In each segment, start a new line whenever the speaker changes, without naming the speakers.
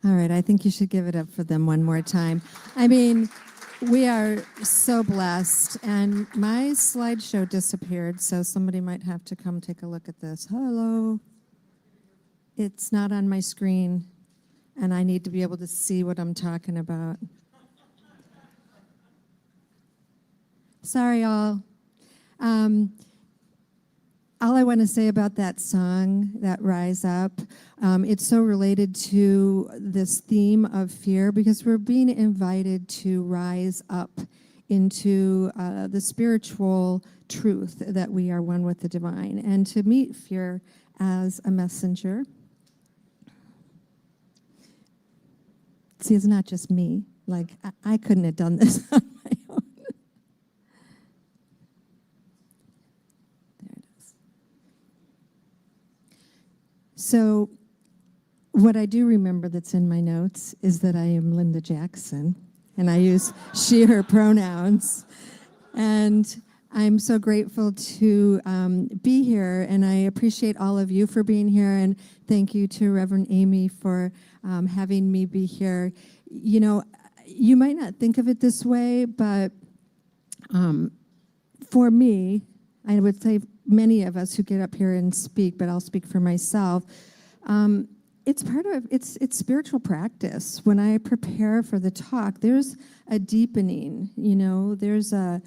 All right, I think you should give it up for them one more time. I mean, we are so blessed, and my slideshow disappeared, so somebody might have to come take a look at this. Hello. It's not on my screen, and I need to be able to see what I'm talking about. Sorry, all. All I want to say about that song, that Rise Up, it's so related to this theme of fear because we're being invited to rise up into the spiritual truth that we are one with the divine and to meet fear as a messenger. See, it's not just me. Like, I couldn't have done this on my own. There it is. So what I do remember that's in my notes is that I am Linda Jackson, and I use she, her pronouns. And I'm so grateful to be here, and I appreciate all of you for being here, and thank you to Reverend Amy for having me be here. You know, you might not think of it this way, but for me, I would say many of us who get up here and speak, but I'll speak for myself, it's part of, it's spiritual practice. When I prepare for the talk, there's a deepening, you know, there's a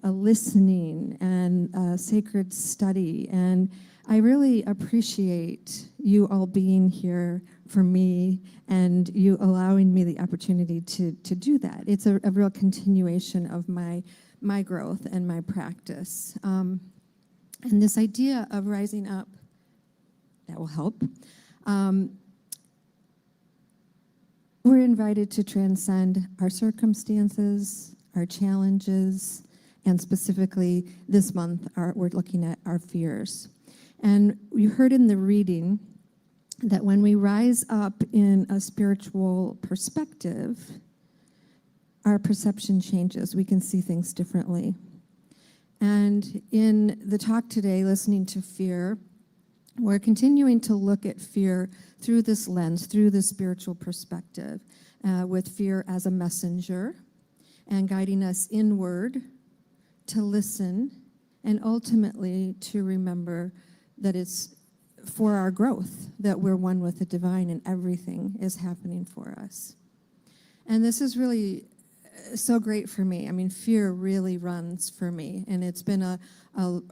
listening and a sacred study. And I really appreciate you all being here for me and you allowing me the opportunity to do that. It's a real continuation of my growth and my practice. And this idea of rising up, that will help. We're invited to transcend our circumstances, our challenges, and specifically this month, we're looking at our fears. And you heard in the reading that when we rise up in a spiritual perspective, our perception changes. We can see things differently. And in the talk today, listening to fear, we're continuing to look at fear through this lens, through the spiritual perspective, with fear as a messenger and guiding us inward to listen and ultimately to remember that it's for our growth, that we're one with the divine and everything is happening for us. And this is really so great for me. I mean, fear really runs for me, and it's been a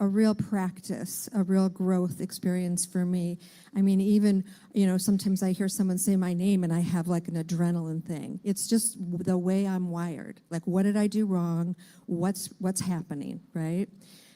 real practice, a real growth experience for me. I mean, even, you know, sometimes I hear someone say my name and I have like an adrenaline thing. It's just the way I'm wired. Like, what did I do wrong? What's happening, right?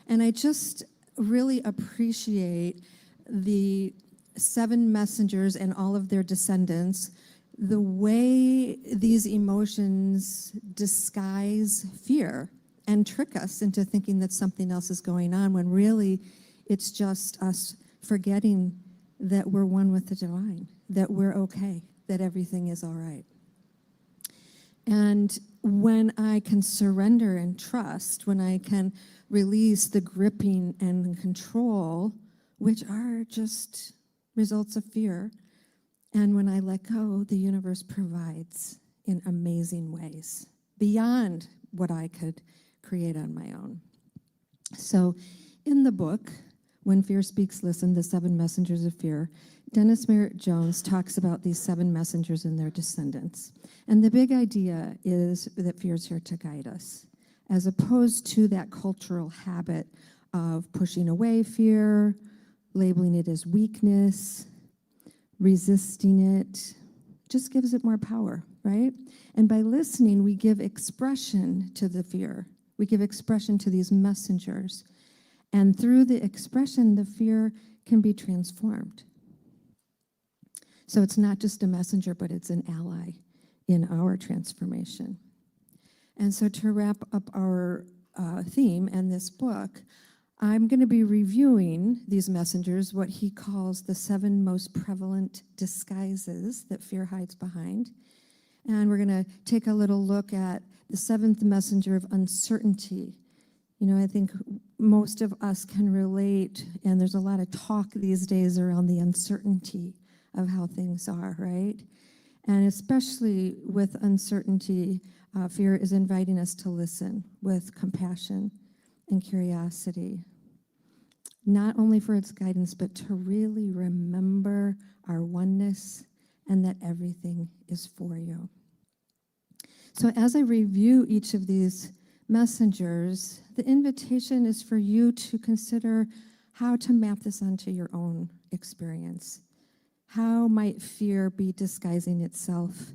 And I just really appreciate the 7 messengers and all of their descendants, the way these emotions disguise fear and trick us into thinking that something else is going on when really it's just us forgetting that we're one with the divine, that we're okay, that everything is all right. And when I can surrender and trust, when I can release the gripping and control, which are just results of fear, and when I let go, the universe provides in amazing ways, beyond what I could create on my own. So in the book, When Fear Speaks, Listen, The 7 Messengers of Fear, Dennis Merritt Jones talks about these 7 messengers and their descendants. And the big idea is that fear is here to guide us, as opposed to that cultural habit of pushing away fear, labeling it as weakness, resisting it, just gives it more power, right? And by listening, we give expression to the fear. We give expression to these messengers. And through the expression, the fear can be transformed. So it's not just a messenger, but it's an ally in our transformation. And so to wrap up our theme and this book, I'm going to be reviewing these messengers, what he calls the 7 most prevalent disguises that fear hides behind. And we're going to take a little look at the 7th messenger of uncertainty. You know, I think most of us can relate, and there's a lot of talk these days around the uncertainty of how things are, right? And especially with uncertainty, fear is inviting us to listen with compassion and curiosity, not only for its guidance, but to really remember our oneness and that everything is for you. So as I review each of these messengers, the invitation is for you to consider how to map this onto your own experience. How might fear be disguising itself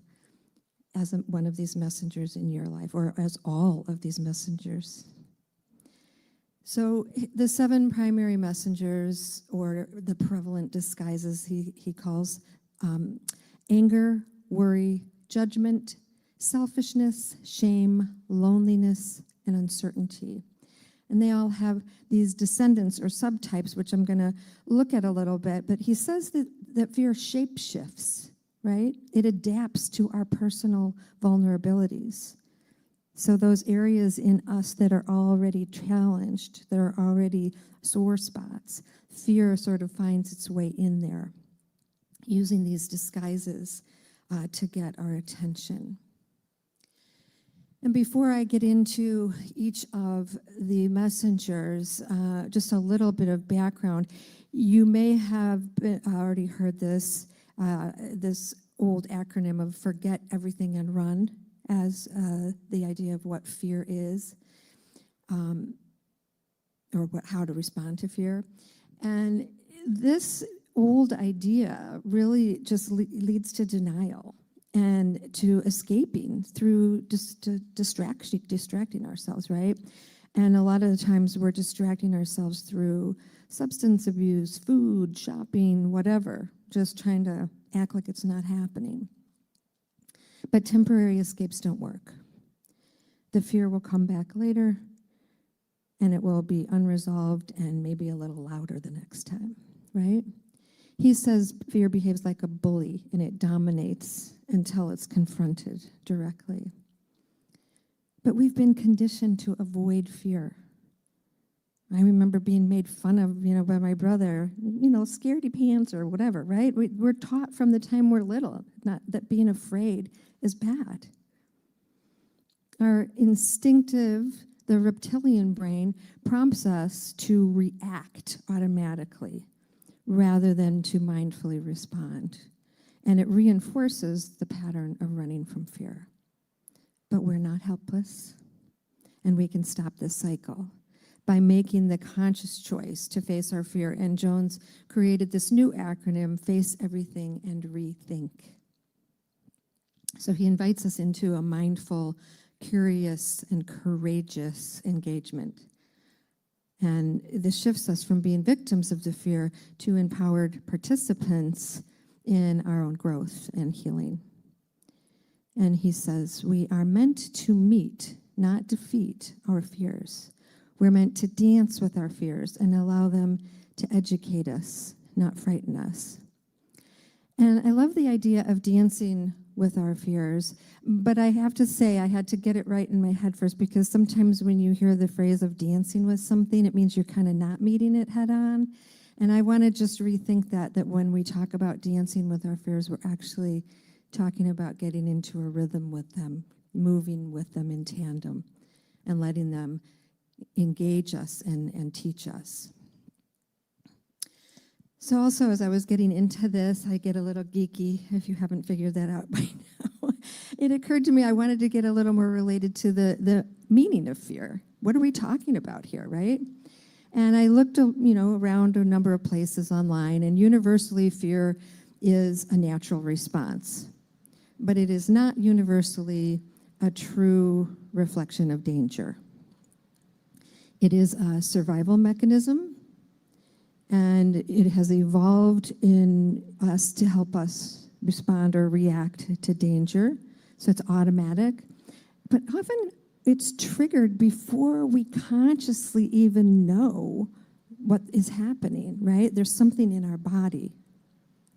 as one of these messengers in your life, or as all of these messengers? So the 7 primary messengers, or the prevalent disguises he calls, anger, worry, judgment, selfishness, shame, loneliness, and uncertainty. And they all have these descendants or subtypes, which I'm going to look at a little bit. But he says that fear shapeshifts, right? It adapts to our personal vulnerabilities. So those areas in us that are already challenged, that are already sore spots, fear sort of finds its way in there, using these disguises to get our attention. And before I get into each of the messengers, just a little bit of background. You may have already heard this old acronym of forget everything and run as the idea of what fear is, or how to respond to fear. And this old idea really just leads to denial and to escaping through distracting ourselves, right? And a lot of the times we're distracting ourselves through substance abuse, food, shopping, whatever, just trying to act like it's not happening. But temporary escapes don't work. The fear will come back later, and it will be unresolved and maybe a little louder the next time, right? He says fear behaves like a bully, and it dominates until it's confronted directly. But we've been conditioned to avoid fear. I remember being made fun of, by my brother, scaredy pants or whatever, right? We're taught from the time we're little, not that being afraid is bad. Our instinctive, the reptilian brain, prompts us to react automatically rather than to mindfully respond. And it reinforces the pattern of running from fear. But we're not helpless, and we can stop this cycle by making the conscious choice to face our fear. And Jones created this new acronym, Face Everything and Rethink. So he invites us into a mindful, curious, and courageous engagement. And this shifts us from being victims of the fear to empowered participants in our own growth and healing. And he says, we are meant to meet, not defeat, our fears. We're meant to dance with our fears and allow them to educate us, not frighten us. And I love the idea of dancing with our fears, but I have to say I had to get it right in my head first, because sometimes when you hear the phrase of dancing with something, it means you're kind of not meeting it head on. And I want to just rethink that when we talk about dancing with our fears, we're actually talking about getting into a rhythm with them, moving with them in tandem, and letting them engage us and teach us. So also, as I was getting into this, I get a little geeky, if you haven't figured that out by now. It occurred to me I wanted to get a little more related to the meaning of fear. What are we talking about here, right? And I looked, around a number of places online, and universally, fear is a natural response. But it is not universally a true reflection of danger. It is a survival mechanism, and it has evolved in us to help us respond or react to danger. So it's automatic. But often it's triggered before we consciously even know what is happening, right? There's something in our body.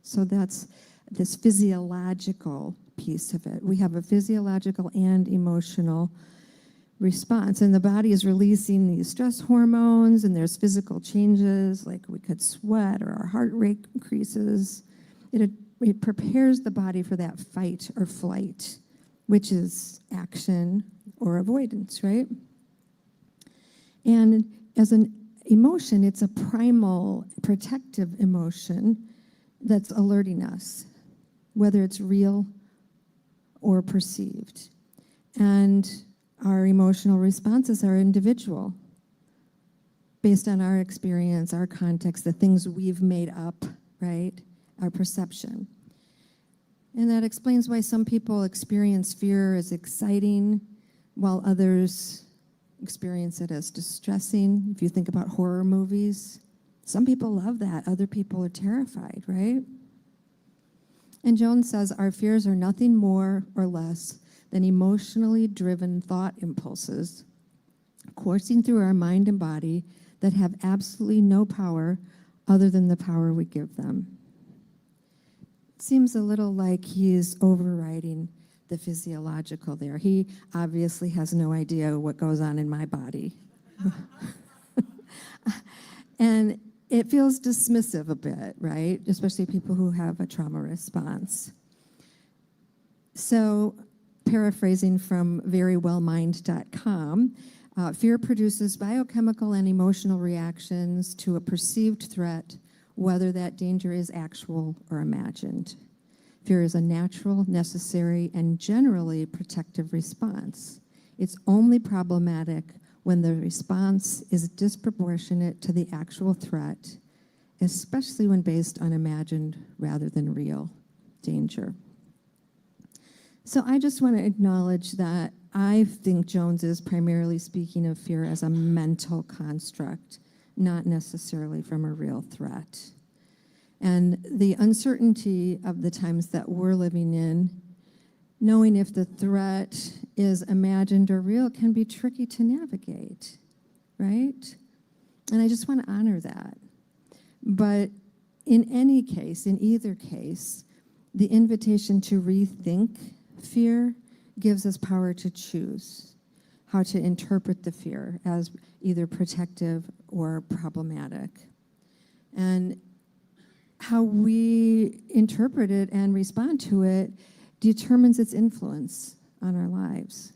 So that's this physiological piece of it. We have a physiological and emotional response, and the body is releasing these stress hormones, and there's physical changes, like we could sweat or our heart rate increases. It it prepares the body for that fight or flight, which is action or avoidance, right? And as an emotion, it's a primal protective emotion that's alerting us, whether it's real or perceived. And our emotional responses are individual, based on our experience, our context, the things we've made up, right? Our perception. And that explains why some people experience fear as exciting, while others experience it as distressing. If you think about horror movies, some people love that, other people are terrified, right? And Jones says our fears are nothing more or less than emotionally driven thought impulses coursing through our mind and body that have absolutely no power other than the power we give them. It seems a little like he's overriding the physiological there. He obviously has no idea what goes on in my body. And it feels dismissive a bit, right? Especially people who have a trauma response. So, paraphrasing from verywellmind.com, fear produces biochemical and emotional reactions to a perceived threat, whether that danger is actual or imagined. Fear is a natural, necessary, and generally protective response. It's only problematic when the response is disproportionate to the actual threat, especially when based on imagined rather than real danger. So I just want to acknowledge that I think Jones is primarily speaking of fear as a mental construct, not necessarily from a real threat. And the uncertainty of the times that we're living in, knowing if the threat is imagined or real, can be tricky to navigate, right? And I just want to honor that. But in any case, in either case, the invitation to rethink fear gives us power to choose how to interpret the fear as either protective or problematic. And how we interpret it and respond to it determines its influence on our lives.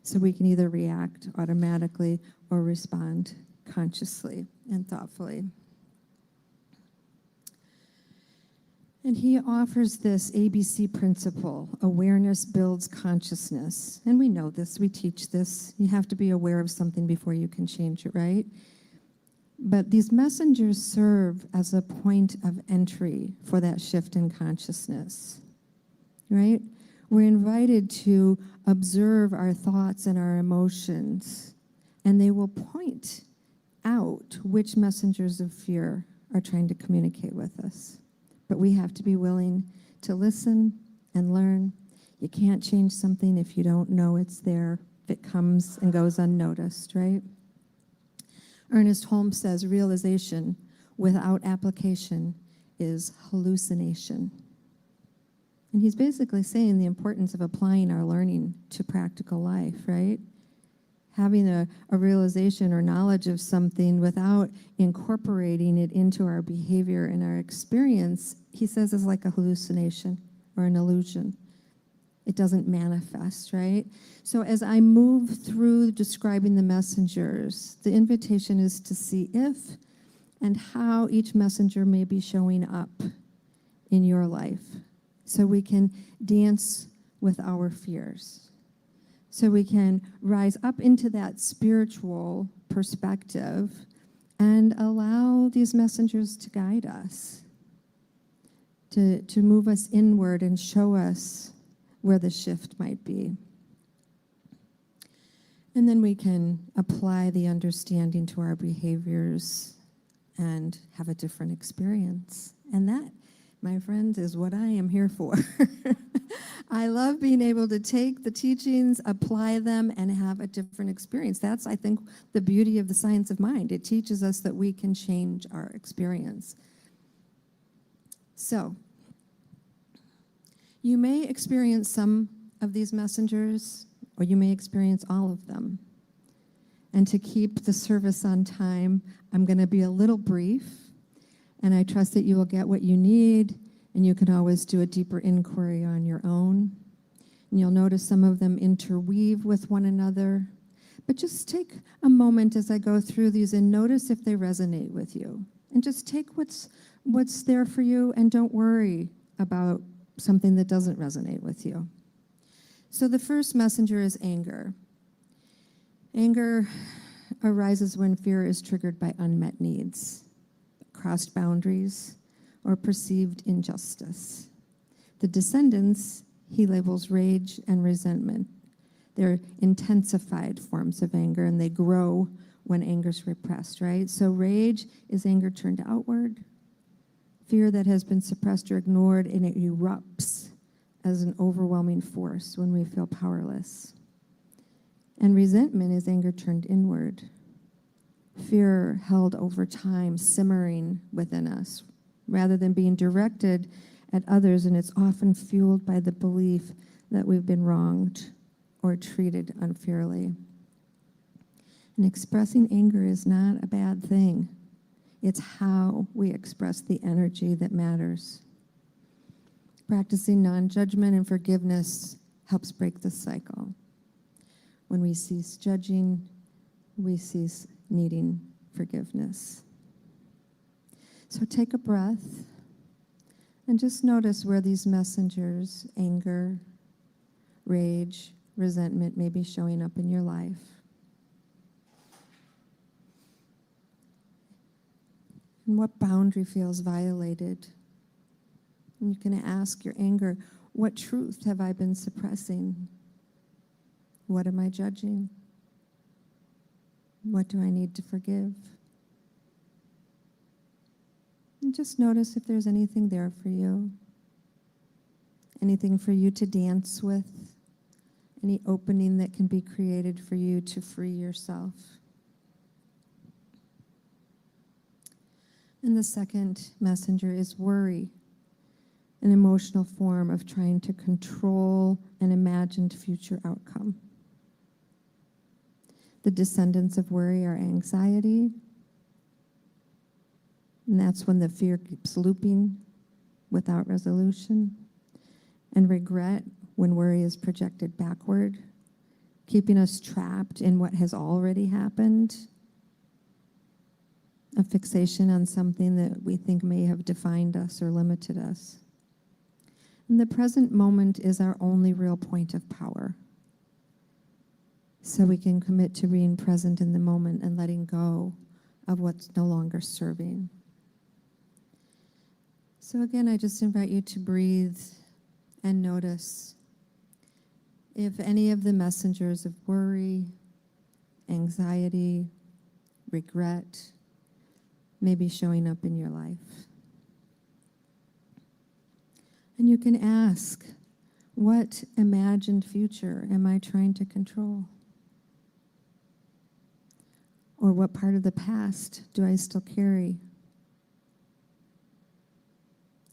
So we can either react automatically or respond consciously and thoughtfully. And he offers this ABC principle: awareness builds consciousness. And we know this, we teach this. You have to be aware of something before you can change it, right? But these messengers serve as a point of entry for that shift in consciousness, right? We're invited to observe our thoughts and our emotions, and they will point out which messengers of fear are trying to communicate with us. But we have to be willing to listen and learn. You can't change something if you don't know it's there, if it comes and goes unnoticed, right? Ernest Holmes says realization without application is hallucination. And he's basically saying the importance of applying our learning to practical life, right? Having a realization or knowledge of something without incorporating it into our behavior and our experience, he says, is like a hallucination or an illusion. It doesn't manifest, right? So as I move through describing the messengers, the invitation is to see if and how each messenger may be showing up in your life, so we can dance with our fears, so we can rise up into that spiritual perspective and allow these messengers to guide us, to move us inward and show us where the shift might be. And then we can apply the understanding to our behaviors and have a different experience. And that, my friends, is what I am here for. I love being able to take the teachings, apply them, and have a different experience. That's, I think, the beauty of the science of mind. It teaches us that we can change our experience. So, you may experience some of these messengers, or you may experience all of them. And to keep the service on time, I'm going to be a little brief, and I trust that you will get what you need And you can always do a deeper inquiry on your own. And you'll notice some of them interweave with one another. But just take a moment as I go through these and notice if they resonate with you. And just take what's there for you and don't worry about something that doesn't resonate with you. So the first messenger is anger. Anger arises when fear is triggered by unmet needs, crossed boundaries, or perceived injustice. The descendants he labels rage and resentment. They're intensified forms of anger, and they grow when anger's repressed, right? So rage is anger turned outward, fear that has been suppressed or ignored, and it erupts as an overwhelming force when we feel powerless. And resentment is anger turned inward, fear held over time, simmering within us, rather than being directed at others, and it's often fueled by the belief that we've been wronged or treated unfairly. And expressing anger is not a bad thing. It's how we express the energy that matters. Practicing non-judgment and forgiveness helps break the cycle. When we cease judging, we cease needing forgiveness. So take a breath and just notice where these messengers, anger, rage, resentment, may be showing up in your life. And what boundary feels violated? And you can ask your anger, what truth have I been suppressing? What am I judging? What do I need to forgive? And just notice if there's anything there for you. Anything for you to dance with. Any opening that can be created for you to free yourself. And the second messenger is worry, an emotional form of trying to control an imagined future outcome. The descendants of worry are anxiety, and that's when the fear keeps looping without resolution, and regret when worry is projected backward, keeping us trapped in what has already happened. A fixation on something that we think may have defined us or limited us. And the present moment is our only real point of power. So we can commit to being present in the moment and letting go of what's no longer serving. So again, I just invite you to breathe and notice if any of the messengers of worry, anxiety, regret, may be showing up in your life. And you can ask, what imagined future am I trying to control? Or what part of the past do I still carry?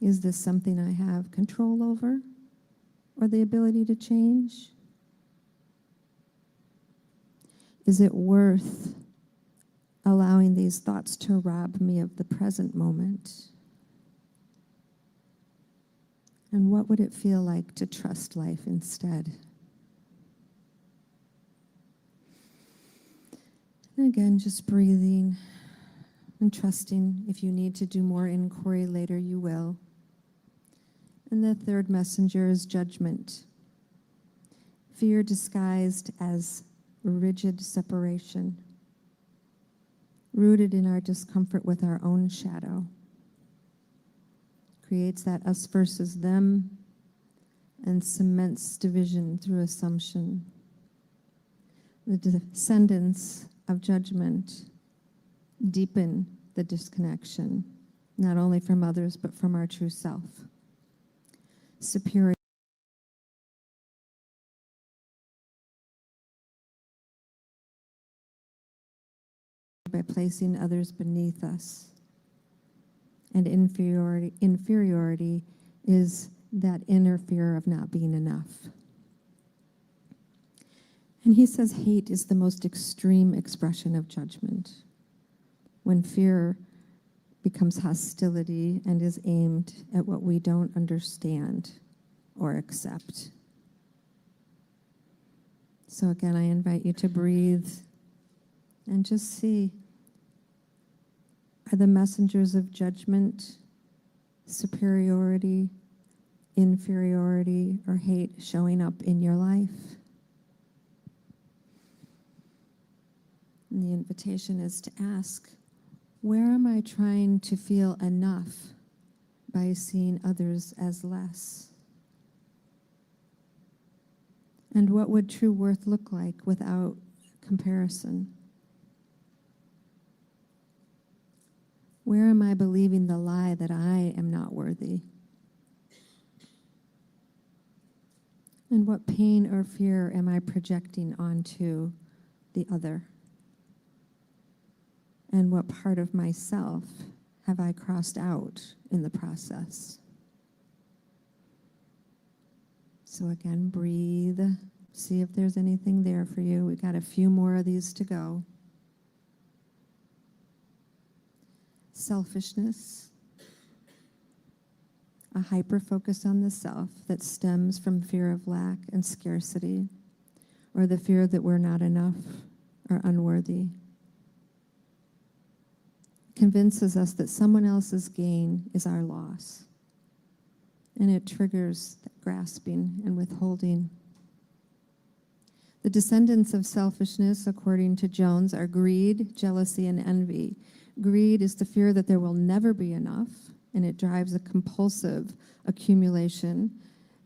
Is this something I have control over or the ability to change? Is it worth allowing these thoughts to rob me of the present moment? And what would it feel like to trust life instead? And again, just breathing and trusting. If you need to do more inquiry later, you will. And the third messenger is judgment. Fear disguised as rigid separation, rooted in our discomfort with our own shadow. Creates that us versus them and cements division through assumption. The descendants of judgment deepen the disconnection, not only from others, but from our true self. Superior by placing others beneath us. And inferiority is that inner fear of not being enough. And he says hate is the most extreme expression of judgment. When fear becomes hostility and is aimed at what we don't understand or accept. So again, I invite you to breathe and just see, are the messengers of judgment, superiority, inferiority, or hate showing up in your life? And the invitation is to ask, where am I trying to feel enough by seeing others as less? And what would true worth look like without comparison? Where am I believing the lie that I am not worthy? And what pain or fear am I projecting onto the other? And what part of myself have I crossed out in the process? So again, breathe. See if there's anything there for you. We've got a few more of these to go. Selfishness. A hyper-focus on the self that stems from fear of lack and scarcity, or the fear that we're not enough or unworthy. Convinces us that someone else's gain is our loss. And it triggers grasping and withholding. The descendants of selfishness, according to Jones, are greed, jealousy, and envy. Greed is the fear that there will never be enough, and it drives a compulsive accumulation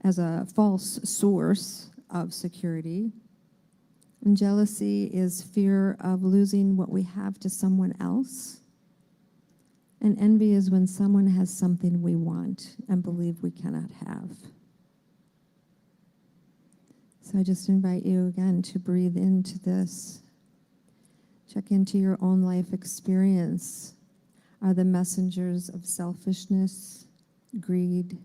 as a false source of security. And jealousy is fear of losing what we have to someone else. And envy is when someone has something we want and believe we cannot have. So I just invite you again to breathe into this. Check into your own life experience. Are the messengers of selfishness, greed,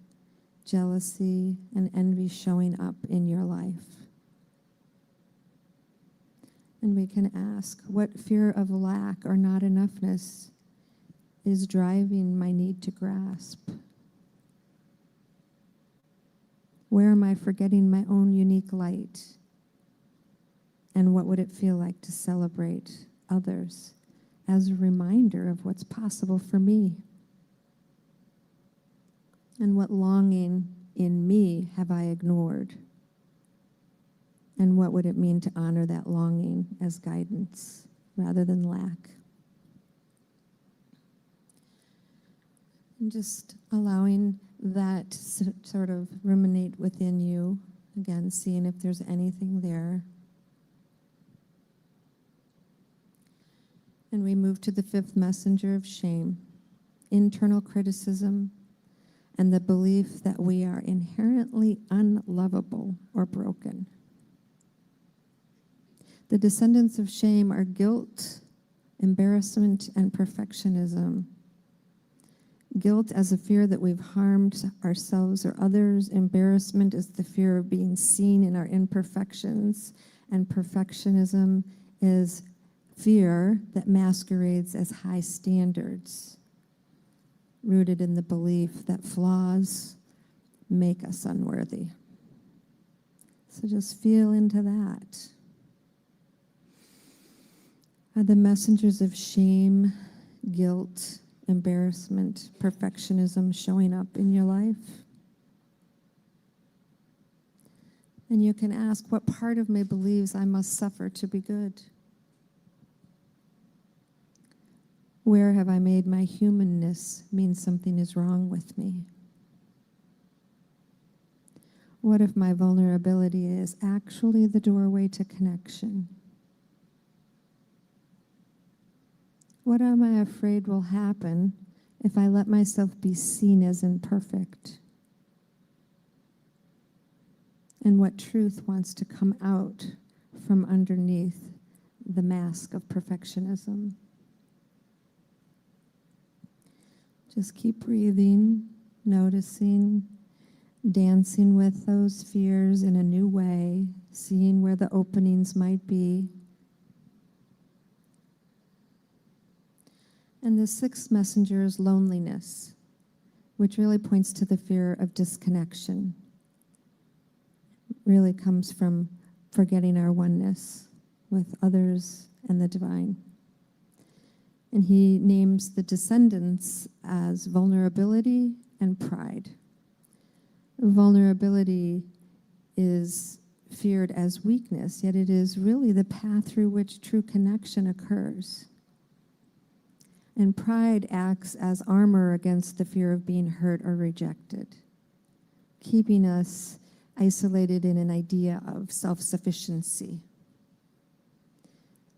jealousy, and envy showing up in your life? And we can ask, what fear of lack or not enoughness is driving my need to grasp? Where am I forgetting my own unique light? And what would it feel like to celebrate others as a reminder of what's possible for me? And what longing in me have I ignored? And what would it mean to honor that longing as guidance rather than lack? And just allowing that to sort of ruminate within you. Again, seeing if there's anything there. And we move to the fifth messenger of shame, internal criticism, and the belief that we are inherently unlovable or broken. The descendants of shame are guilt, embarrassment, and perfectionism. Guilt as a fear that we've harmed ourselves or others. Embarrassment is the fear of being seen in our imperfections. And perfectionism is fear that masquerades as high standards, rooted in the belief that flaws make us unworthy. So just feel into that. Are the messengers of shame, guilt, embarrassment, perfectionism showing up in your life? And you can ask, what part of me believes I must suffer to be good? Where have I made my humanness mean something is wrong with me? What if my vulnerability is actually the doorway to connection? What am I afraid will happen if I let myself be seen as imperfect? And what truth wants to come out from underneath the mask of perfectionism? Just keep breathing, noticing, dancing with those fears in a new way, seeing where the openings might be. And the sixth messenger is loneliness, which really points to the fear of disconnection. Really comes from forgetting our oneness with others and the divine. And he names the descendants as vulnerability and pride. Vulnerability is feared as weakness, yet it is really the path through which true connection occurs. And pride acts as armor against the fear of being hurt or rejected, keeping us isolated in an idea of self-sufficiency.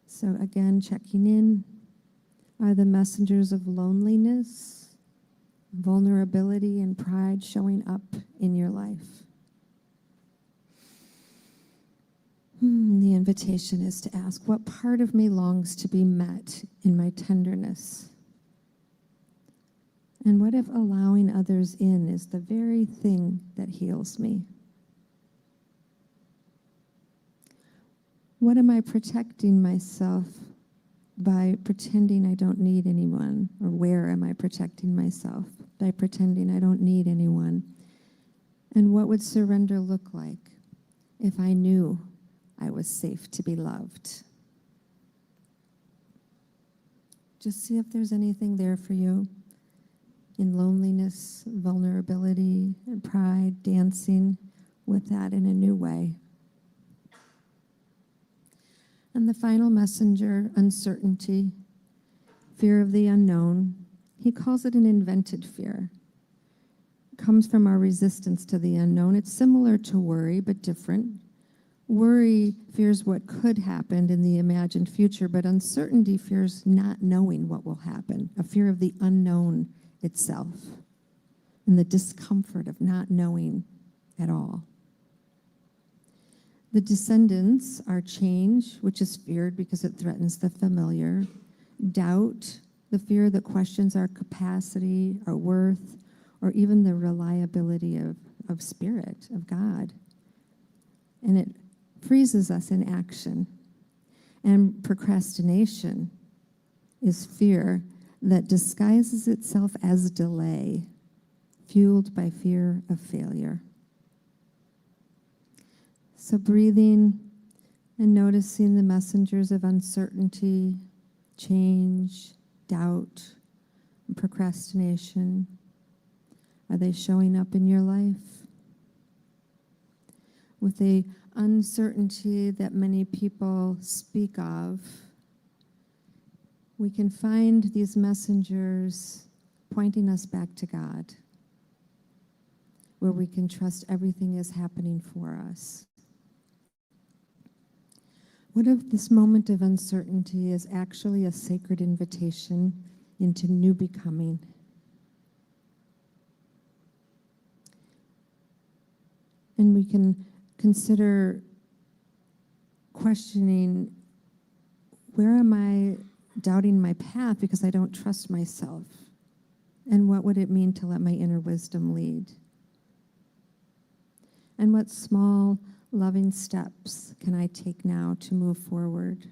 So again, checking in, are the messengers of loneliness, vulnerability, and pride showing up in your life? The invitation is to ask, what part of me longs to be met in my tenderness? And what if allowing others in is the very thing that heals me? What am I protecting myself by pretending I don't need anyone? Or where am I protecting myself by pretending I don't need anyone? And what would surrender look like if I knew I was safe to be loved? Just see if there's anything there for you in loneliness, vulnerability, and pride, dancing with that in a new way. And the final messenger, uncertainty, fear of the unknown. He calls it an invented fear. It comes from our resistance to the unknown. It's similar to worry, but different. Worry fears what could happen in the imagined future, but uncertainty fears not knowing what will happen, a fear of the unknown itself, and the discomfort of not knowing at all. The descendants are change, which is feared because it threatens the familiar. Doubt, the fear that questions our capacity, our worth, or even the reliability of spirit, of God. And it freezes us in action. And procrastination is fear that disguises itself as delay, fueled by fear of failure. So breathing and noticing the messengers of uncertainty, change, doubt, and procrastination. Are they showing up in your life? With the uncertainty that many people speak of, we can find these messengers pointing us back to God, where we can trust everything is happening for us. What if this moment of uncertainty is actually a sacred invitation into new becoming? And we can consider questioning, where am I doubting my path because I don't trust myself? And what would it mean to let my inner wisdom lead? And what small, loving steps can I take now to move forward?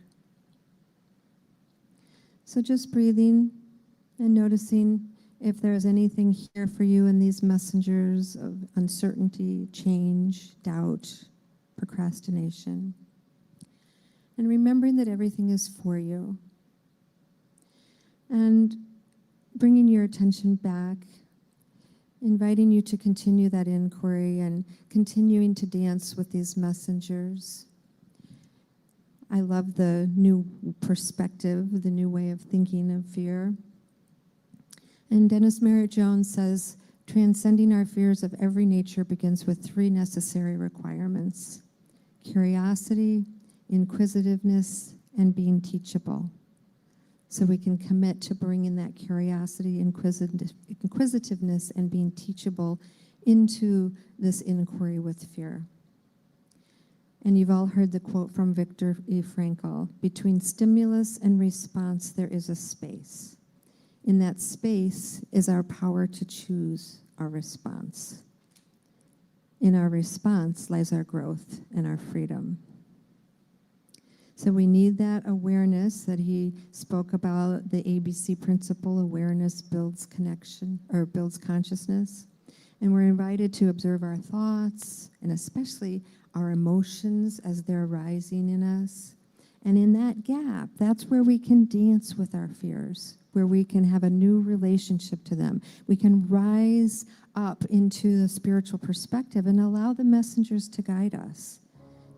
So just breathing and noticing if there's anything here for you in these messengers of uncertainty, change, doubt, procrastination. And remembering that everything is for you. And bringing your attention back, inviting you to continue that inquiry and continuing to dance with these messengers. I love the new perspective, the new way of thinking of fear. And Dennis Merritt Jones says, transcending our fears of every nature begins with 3 necessary requirements: curiosity, inquisitiveness, and being teachable. So we can commit to bringing that curiosity, inquisitiveness, and being teachable into this inquiry with fear. And you've all heard the quote from Viktor E. Frankl, between stimulus and response, there is a space. In that space is our power to choose our response. In our response lies our growth and our freedom. So we need that awareness that he spoke about, the ABC principle. Awareness builds connection, or builds consciousness. And we're invited to observe our thoughts, and especially our emotions as they're arising in us. And in that gap, that's where we can dance with our fears, where we can have a new relationship to them. We can rise up into the spiritual perspective and allow the messengers to guide us,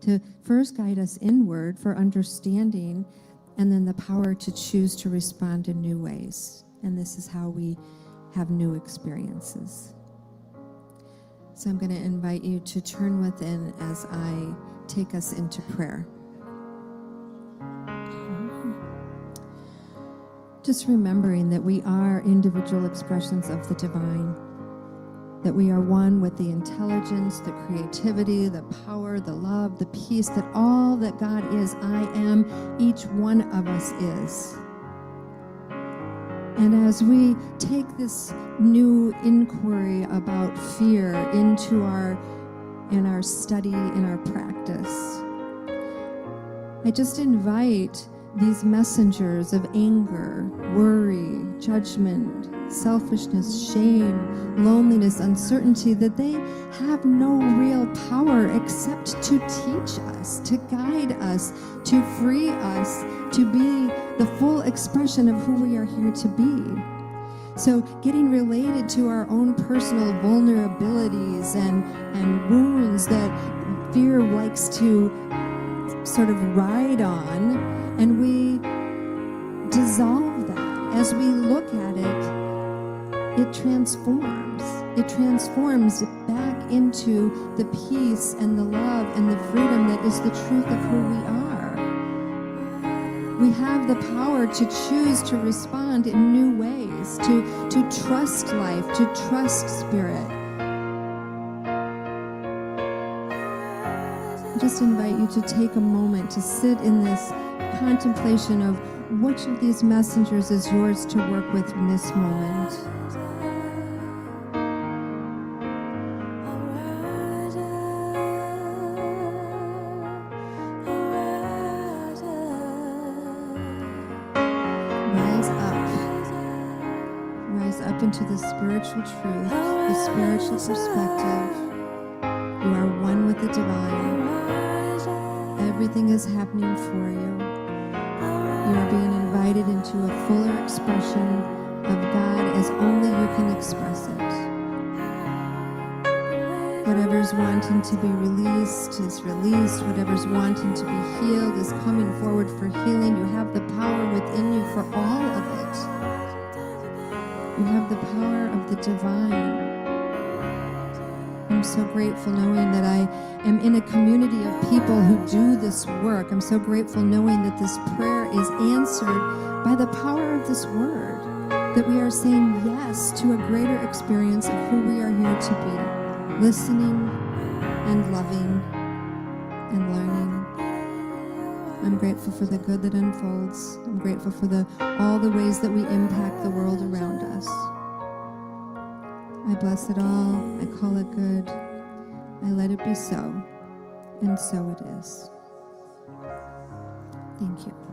to first guide us inward for understanding, and then the power to choose to respond in new ways. And this is how we have new experiences. So I'm going to invite you to turn within as I take us into prayer. Just remembering that we are individual expressions of the divine, that we are one with the intelligence, the creativity, the power, the love, the peace, that all that God is, I am, each one of us is. And as we take this new inquiry about fear into in our study, in our practice, I just invite these messengers of anger, worry, judgment, selfishness, shame, loneliness, uncertainty, that they have no real power except to teach us, to guide us, to free us, to be the full expression of who we are here to be. So getting related to our own personal vulnerabilities and wounds that fear likes to sort of ride on, and we dissolve that. As we look at it, it transforms. It transforms back into the peace and the love and the freedom that is the truth of who we are. We have the power to choose to respond in new ways, to trust life, to trust spirit. I just invite you to take a moment to sit in this contemplation of which of these messengers is yours to work with in this moment. Rise up into the spiritual truth, the spiritual perspective. You are one with the divine. Everything is happening for you. You are being invited into a fuller expression of God as only you can express it. Whatever's wanting to be released is released. Whatever's wanting to be healed is coming forward for healing. You have the power within you for all of it. You have the power of the divine. I'm so grateful knowing that I am in a community of people who do this work. I'm so grateful knowing that this prayer is answered by the power of this word, that we are saying yes to a greater experience of who we are here to be, listening and loving and learning. I'm grateful for the good that unfolds. I'm grateful for all the ways that we impact the world around us. I bless it all. I call it good. I let it be so. And so it is. Thank you.